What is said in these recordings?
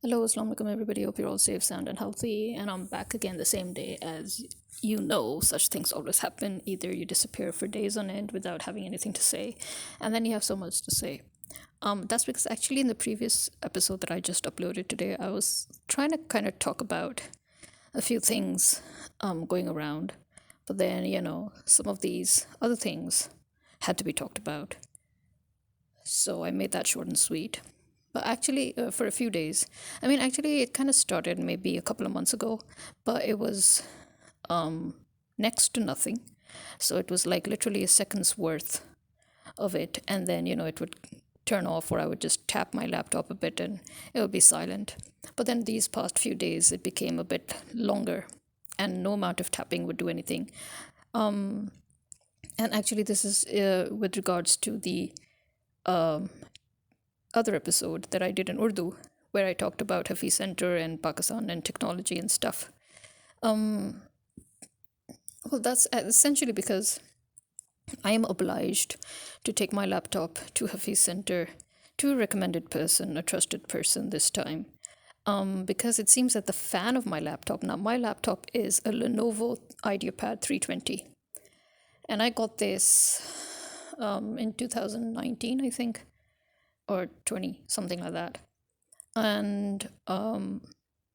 Hello, Assalamu alaikum everybody. Hope you're all safe, sound, and healthy. And I'm back again the same day. As you know, such things always happen. Either you disappear for days on end without having anything to say, and then you have so much to say. That's because actually in the previous episode that I just uploaded today, I was trying to kind of talk about a few things going around, but then some of these other things had to be talked about. So I made that short and sweet. But actually, for a few days, I mean, actually, it kind of started maybe a couple of months ago, but it was next to nothing. So it was like literally a second's worth of it. And then, it would turn off, or I would just tap my laptop a bit and it would be silent. But then these past few days, it became a bit longer and no amount of tapping would do anything. And actually, this is with regards to the other episode that I did in Urdu, where I talked about Hafeez Center and Pakistan and technology and stuff. Well, that's essentially because I am obliged to take my laptop to Hafeez Center to a recommended person, a trusted person this time. Because it seems that the fan of my laptop, now my laptop is a Lenovo IdeaPad 320. And I got this in 2019, I think, or 20, something like that. And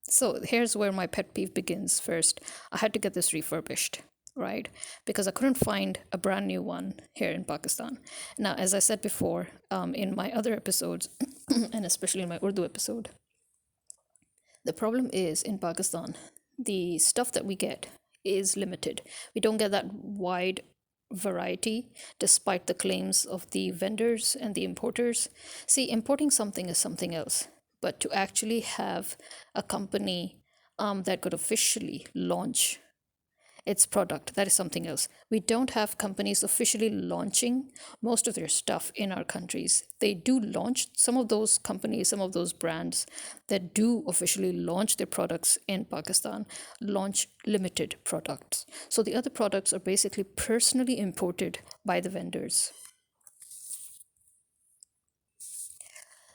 so here's where my pet peeve begins first. I had to get this refurbished, right? Because I couldn't find a brand new one here in Pakistan. Now, as I said before, in my other episodes, and especially in my Urdu episode, the problem is in Pakistan, the stuff that we get is limited. We don't get that wide variety despite the claims of the vendors and the importers. See, importing something is something else, but to actually have a company that could officially launch its product, that is something else. We don't have companies officially launching most of their stuff in our countries. They do launch some of those companies, some of those brands that do officially launch their products in Pakistan, launch limited products. So the other products are basically personally imported by the vendors.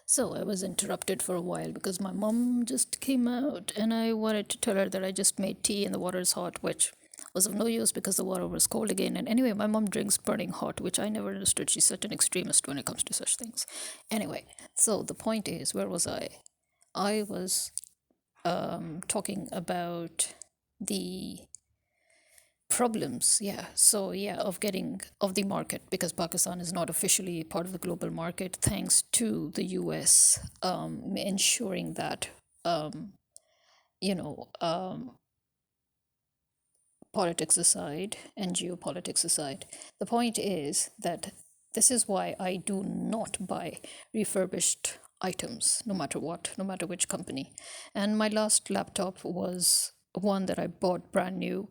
So I was interrupted for a while because my mom just came out and I wanted to tell her that I just made tea and the water is hot, which was of no use because the water was cold again. And anyway, my mom drinks burning hot, which I never understood. She's such an extremist when it comes to such things. Anyway, so the point is, where was I? I was talking about the problems, yeah, so yeah, of the market, because Pakistan is not officially part of the global market thanks to the US ensuring that you know politics aside and geopolitics aside, the point is that this is why I do not buy refurbished items, no matter what, no matter which company. And my last laptop was one that I bought brand new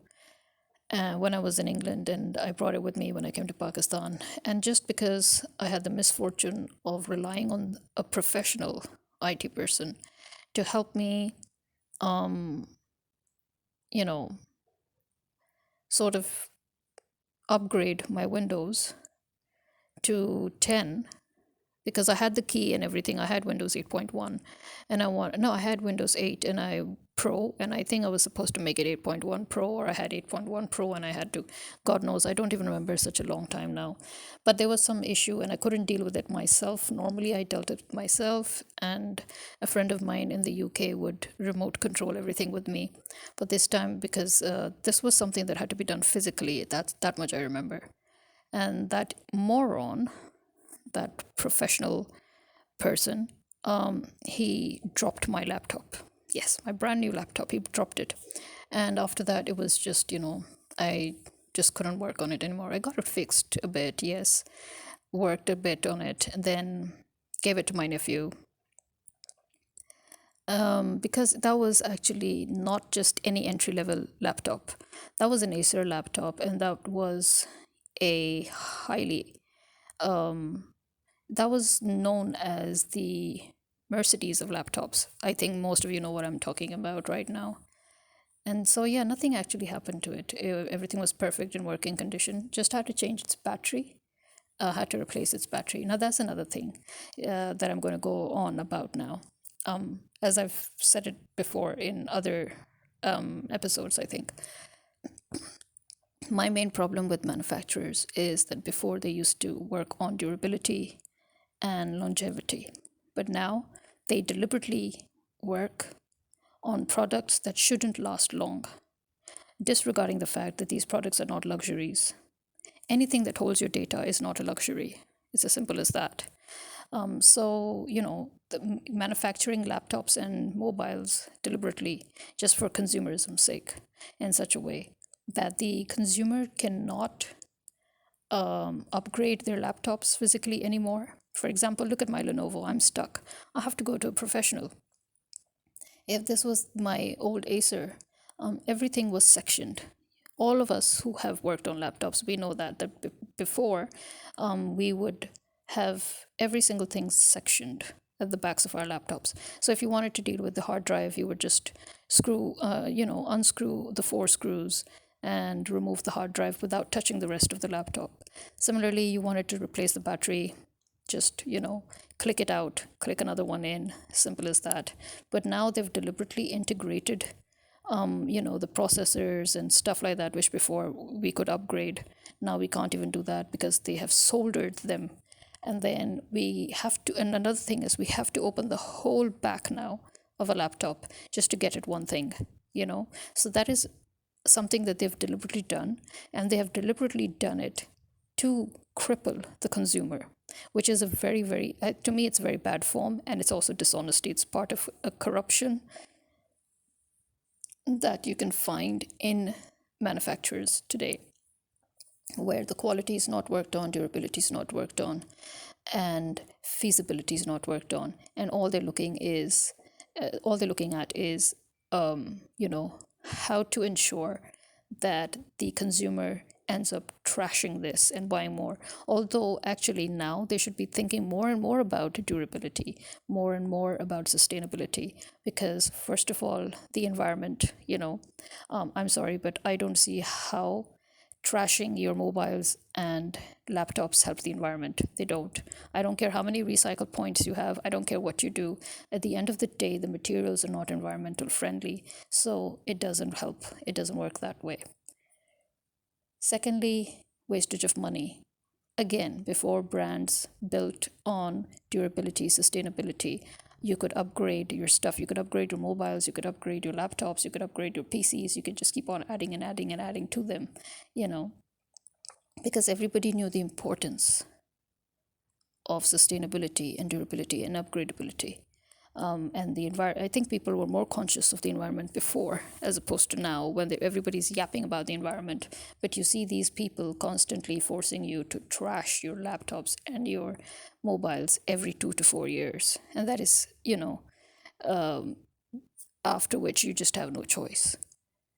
when I was in England, and I brought it with me when I came to Pakistan. And just because I had the misfortune of relying on a professional IT person to help me, you know, sort of upgrade my Windows to 10, because I had the key and everything. I had Windows 8.1 and I had Windows 8 and I Pro, and I think I was supposed to make it 8.1 Pro, or I had 8.1 Pro and I had to, God knows, I don't even remember, such a long time now. But there was some issue and I couldn't deal with it myself. Normally I dealt it myself, and a friend of mine in the UK would remote control everything with me. But this time, because this was something that had to be done physically, that much I remember. And that moron, that professional person, he dropped my laptop. Yes, my brand new laptop. He dropped it. And after that, it was just, I just couldn't work on it anymore. I got it fixed a bit, yes, worked a bit on it, and then gave it to my nephew. Because that was actually not just any entry level laptop. That was an Acer laptop, and that was a highly that was known as the Mercedes of laptops. I think most of you know what I'm talking about right now. And so, yeah, nothing actually happened to it. Everything was perfect in working condition. Just had to change its battery, had to replace its battery. Now, that's another thing that I'm going to go on about now. as I've said it before in other episodes, I think. My main problem with manufacturers is that before they used to work on durability and longevity, but now they deliberately work on products that shouldn't last long, disregarding the fact that these products are not luxuries. Anything that holds your data is not a luxury. It's as simple as that. Manufacturing laptops and mobiles deliberately just for consumerism's sake in such a way that the consumer cannot upgrade their laptops physically anymore. For example, look at my Lenovo. I'm stuck. I have to go to a professional. If this was my old Acer, everything was sectioned. All of us who have worked on laptops, we know that before we would have every single thing sectioned at the backs of our laptops. So if you wanted to deal with the hard drive, you would just unscrew the 4 screws and remove the hard drive without touching the rest of the laptop. Similarly, you wanted to replace the battery, just click it out, click another one in, simple as that. But now they've deliberately integrated the processors and stuff like that, which before we could upgrade. Now we can't even do that because they have soldered them. And then and another thing is we have to open the whole back now of a laptop just to get at one thing. So that is something that they've deliberately done, and they have deliberately done it to cripple the consumer, which is a very, very, to me, it's very bad form, and it's also dishonesty. It's part of a corruption that you can find in manufacturers today, where the quality is not worked on, durability is not worked on, and feasibility is not worked on, and all they're looking at is how to ensure that the consumer ends up trashing this and buying more. Although actually now they should be thinking more and more about durability, more and more about sustainability, because first of all, the environment, I'm sorry, but I don't see how trashing your mobiles and laptops help the environment. They don't. I don't care how many recycle points you have. I don't care what you do. At the end of the day, the materials are not environmental friendly. So it doesn't help. It doesn't work that way. Secondly, wastage of money. Again, before brands built on durability, sustainability, you could upgrade your stuff. You could upgrade your mobiles, you could upgrade your laptops, you could upgrade your PCs. You could just keep on adding and adding and adding to them, because everybody knew the importance of sustainability and durability and upgradability. And the environment, I think people were more conscious of the environment before as opposed to now when everybody's yapping about the environment. But you see these people constantly forcing you to trash your laptops and your mobiles every 2 to 4 years. And that is, after which you just have no choice.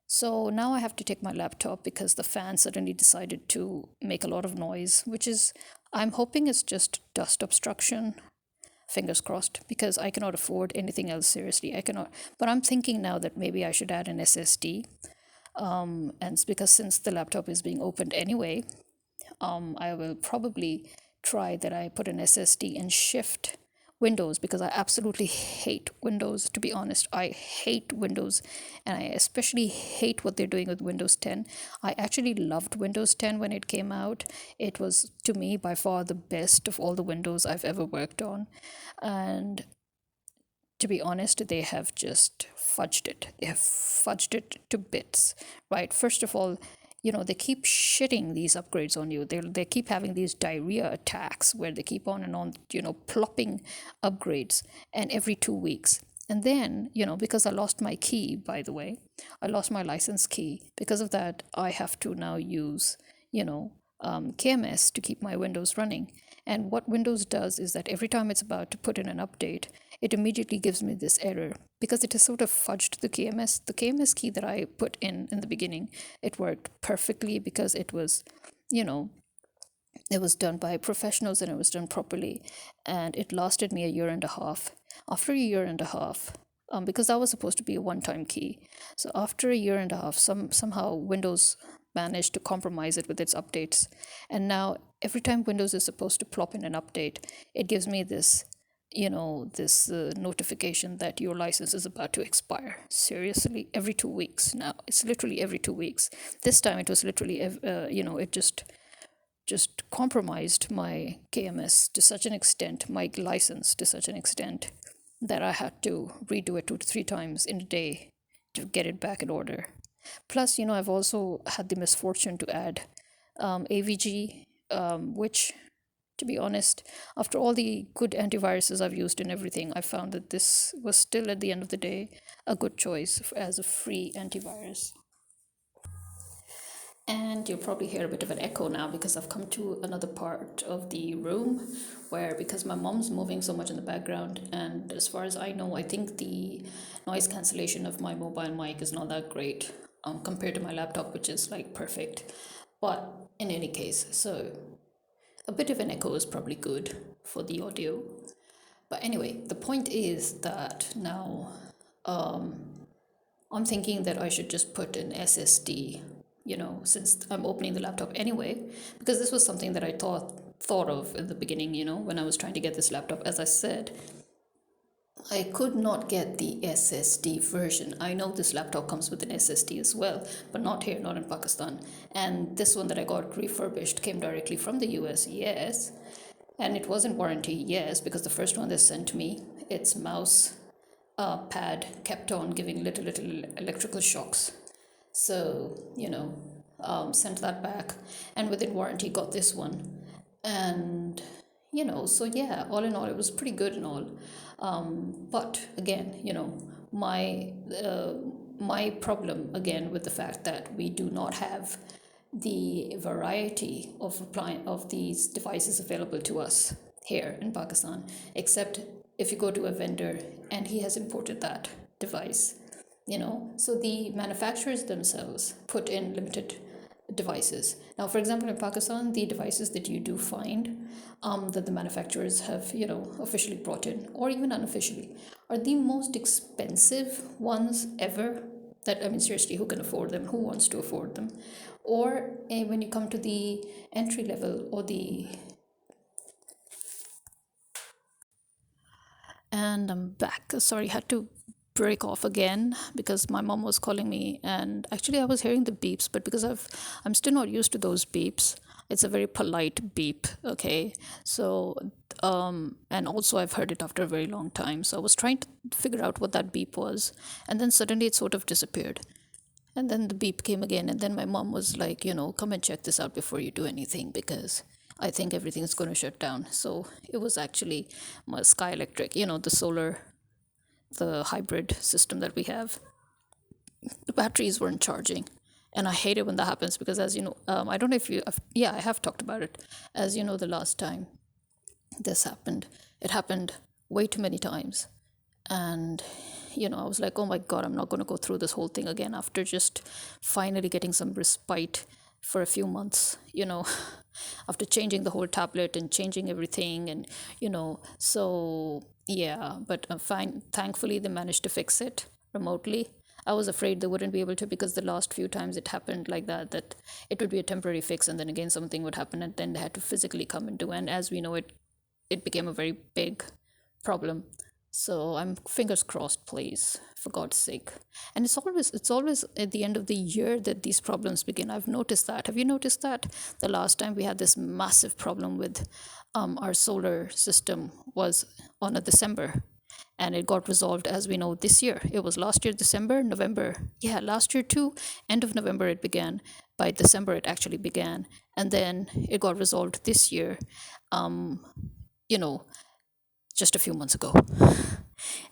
So now I have to take my laptop because the fan suddenly decided to make a lot of noise, which is, I'm hoping it's just dust obstruction. Fingers crossed, because I cannot afford anything else, seriously. I cannot. But I'm thinking now that maybe I should add an SSD. And it's because since the laptop is being opened anyway, I will probably try that I put an SSD and shift Windows, because I absolutely hate Windows, to be honest. I hate Windows, and I especially hate what they're doing with Windows 10. I actually loved Windows 10 when it came out. It was, to me, by far the best of all the Windows I've ever worked on. And to be honest, they have just fudged it. They have fudged it to bits, right? First of all, they keep shitting these upgrades on you. They keep having these diarrhea attacks where they keep on and on, plopping upgrades, and every 2 weeks. And then, because I lost my key, by the way, I lost my license key. Because of that, I have to now use, KMS to keep my Windows running. And what Windows does is that every time it's about to put in an update, it immediately gives me this error because it has sort of fudged the KMS. The KMS key that I put in the beginning, it worked perfectly because it was, it was done by professionals and it was done properly. And it lasted me a year and a half. After a year and a half, because that was supposed to be a one-time key. So after a year and a half, somehow Windows managed to compromise it with its updates. And now every time Windows is supposed to plop in an update, it gives me this, this notification that your license is about to expire. Seriously, every 2 weeks now. It's literally every 2 weeks. This time it was literally, it just compromised my KMS to such an extent, my license to such an extent, that I had to redo it 2 to 3 times in a day to get it back in order. Plus, I've also had the misfortune to add AVG, which, to be honest, after all the good antiviruses I've used and everything, I found that this was still, at the end of the day, a good choice as a free antivirus. And you'll probably hear a bit of an echo now because I've come to another part of the room where, because my mom's moving so much in the background, and as far as I know, I think the noise cancellation of my mobile mic is not that great compared to my laptop, which is like perfect. But in any case, so a bit of an echo is probably good for the audio. But anyway, the point is that now I'm thinking that I should just put an SSD, since I'm opening the laptop anyway, because this was something that I thought of in the beginning, when I was trying to get this laptop. As I said, I could not get the SSD version. I know this laptop comes with an SSD as well, but not here, not in Pakistan. And this one that I got refurbished came directly from the US, yes. And it was in warranty, yes, because the first one they sent me, its mouse pad kept on giving little electrical shocks. So, sent that back, and within warranty got this one. And, so yeah, all in all, it was pretty good and all. But again, my problem again with the fact that we do not have the variety of these devices available to us here in Pakistan, except if you go to a vendor and he has imported that device. So the manufacturers themselves put in limited devices. Now, for example, in Pakistan, the devices that you do find that the manufacturers have, officially brought in, or even unofficially, are the most expensive ones ever. That, I mean, seriously, who can afford them? Who wants to afford them? Or when you come to the entry level or the. And I'm back. Sorry, had to break off again because my mom was calling me, and actually I was hearing the beeps, but because I'm still not used to those beeps. It's a very polite beep, okay? So and also I've heard it after a very long time. So I was trying to figure out what that beep was, and then suddenly it sort of disappeared. And then the beep came again, and then my mom was like, come and check this out before you do anything because I think everything's going to shut down. So it was actually my Sky Electric, the solar, the hybrid system that we have. The batteries weren't charging. And I hate it when that happens because, as you know, I don't know if yeah, I have talked about it. As you know, the last time this happened, it happened way too many times. And I was like, oh my god, I'm not going to go through this whole thing again after just finally getting some respite for a few months, after changing the whole tablet and changing everything. And so yeah, but fine, thankfully they managed to fix it remotely. I was afraid they wouldn't be able to, because the last few times it happened like that it would be a temporary fix and then again something would happen and then they had to physically come and do. And as we know, it became a very big problem. So I'm fingers crossed, please, for God's sake. And it's always at the end of the year that these problems begin. I've noticed that. Have you noticed that? The last time we had this massive problem with our solar system was on a December, and it got resolved, as we know, this year. It was last year, December, November. Yeah, last year too. End of November it began. By December it actually began, and then it got resolved this year. You know, just a few months ago.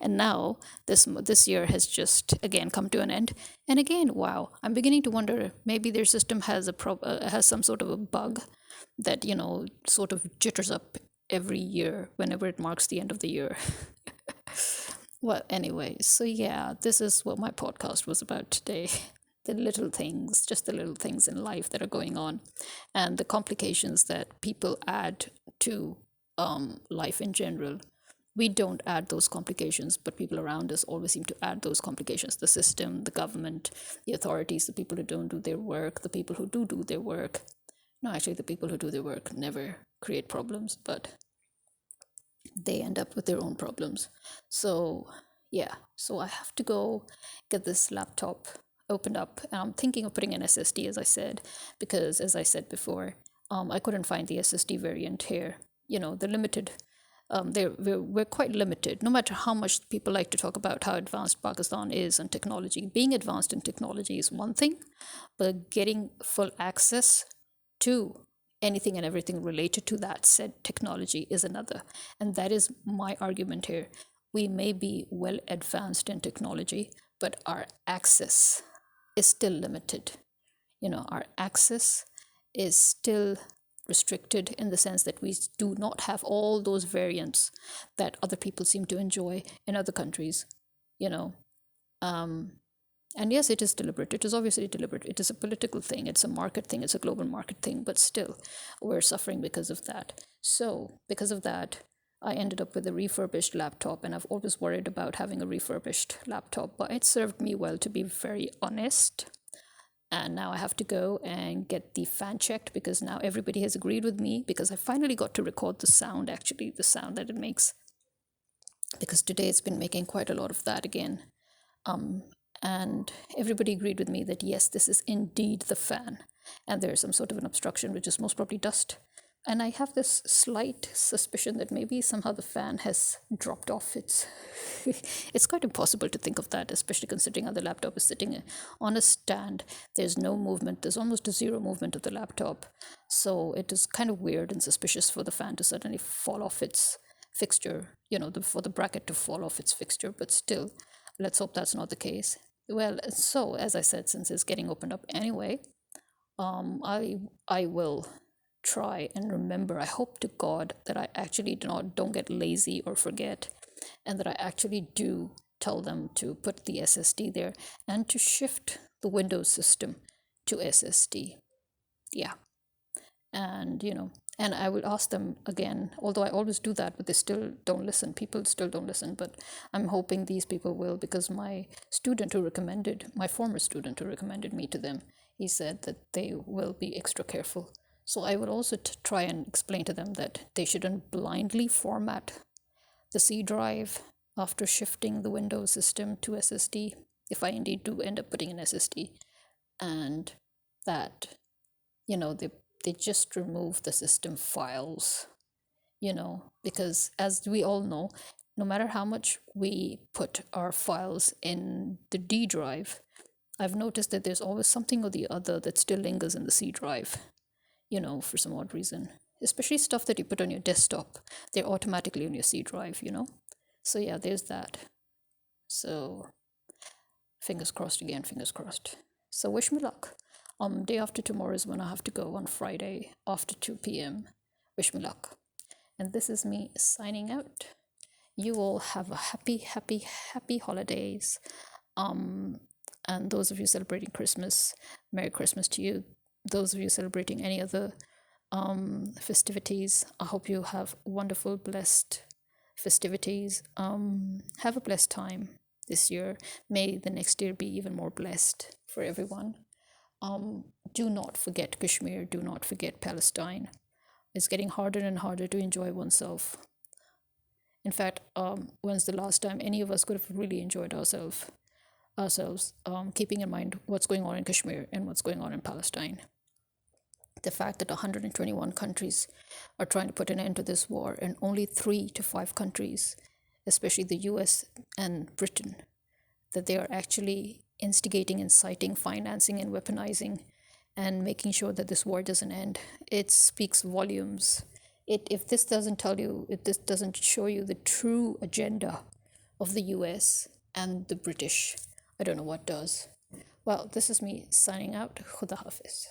And now this year has just again come to an end. And again, wow, I'm beginning to wonder, maybe their system has has some sort of a bug that sort of jitters up every year whenever it marks the end of the year. Well, anyway, so yeah, this is what my podcast was about today. The little things, just the little things in life that are going on, and the complications that people add to life in general. We don't add those complications, but people around us always seem to add those complications. The system, the government, the authorities, the people who don't do their work, the people who do their work. No, actually, the people who do their work never create problems, but they end up with their own problems. So, yeah, so I have to go get this laptop opened up. I'm thinking of putting an SSD, as I said, because as I said before, I couldn't find the SSD variant here. You know, the limited, we're quite limited. No matter how much people like to talk about how advanced Pakistan is in technology, being advanced in technology is one thing, but getting full access to anything and everything related to that said technology is another. And that is my argument here. We may be well advanced in technology, but our access is still limited. You know, our access is still restricted in the sense that we do not have all those variants that other people seem to enjoy in other countries, you know. And yes, it is deliberate. It is obviously deliberate. It is a political thing. It's a market thing. It's a global market thing. But still, we're suffering because of that. So, because of that, I ended up with a refurbished laptop. And I've always worried about having a refurbished laptop. But it served me well, to be very honest. And now I have to go and get the fan checked because now everybody has agreed with me because I finally got to record the sound, actually, the sound that it makes. Because today it's been making quite a lot of that again. And everybody agreed with me that yes, this is indeed the fan, and there's some sort of an obstruction, which is most probably dust. And I have this slight suspicion that maybe somehow the fan has dropped off. It's quite impossible to think of that, especially considering how the laptop is sitting on a stand. There's no movement. There's almost a zero movement of the laptop. So it is kind of weird and suspicious for the fan to suddenly fall off its fixture, for the bracket to fall off its fixture. But still, let's hope that's not the case. Well, so as I said, since it's getting opened up anyway, I will try and remember. I hope to God that I actually don't get lazy or forget, and that I actually do tell them to put the SSD there and to shift the Windows system to SSD. Yeah, and I will ask them again, although I always do that, but they still don't listen. People still don't listen, but I'm hoping these people will, because my former student who recommended me to them, he said that they will be extra careful. So I will also try and explain to them that they shouldn't blindly format the C drive after shifting the Windows system to SSD, if I indeed do end up putting an SSD, and that they just remove the system files, because as we all know, no matter how much we put our files in the D drive, I've noticed that there's always something or the other that still lingers in the C drive, for some odd reason. Especially stuff that you put on your desktop, they're automatically on your C drive, So yeah, there's that. So fingers crossed again, fingers crossed. So wish me luck. Day after tomorrow is when I have to go, on Friday after 2 p.m. Wish me luck. And this is me signing out. You all have a happy, happy, happy holidays. And those of you celebrating Christmas, Merry Christmas to you. Those of you celebrating any other festivities, I hope you have wonderful, blessed festivities. Have a blessed time this year. May the next year be even more blessed for everyone. Do not forget Kashmir. Do not forget Palestine. It's getting harder and harder to enjoy oneself. In fact, when's the last time any of us could have really enjoyed ourselves, keeping in mind what's going on in Kashmir and what's going on in Palestine? The fact that 121 countries are trying to put an end to this war, and only 3 to 5 countries, especially the US and Britain, that they are actually instigating, inciting, financing, and weaponizing, and making sure that this war doesn't end. It speaks volumes. If this doesn't show you the true agenda of the US and the British, I don't know what does. Well, this is me signing out. Khuda Hafeez.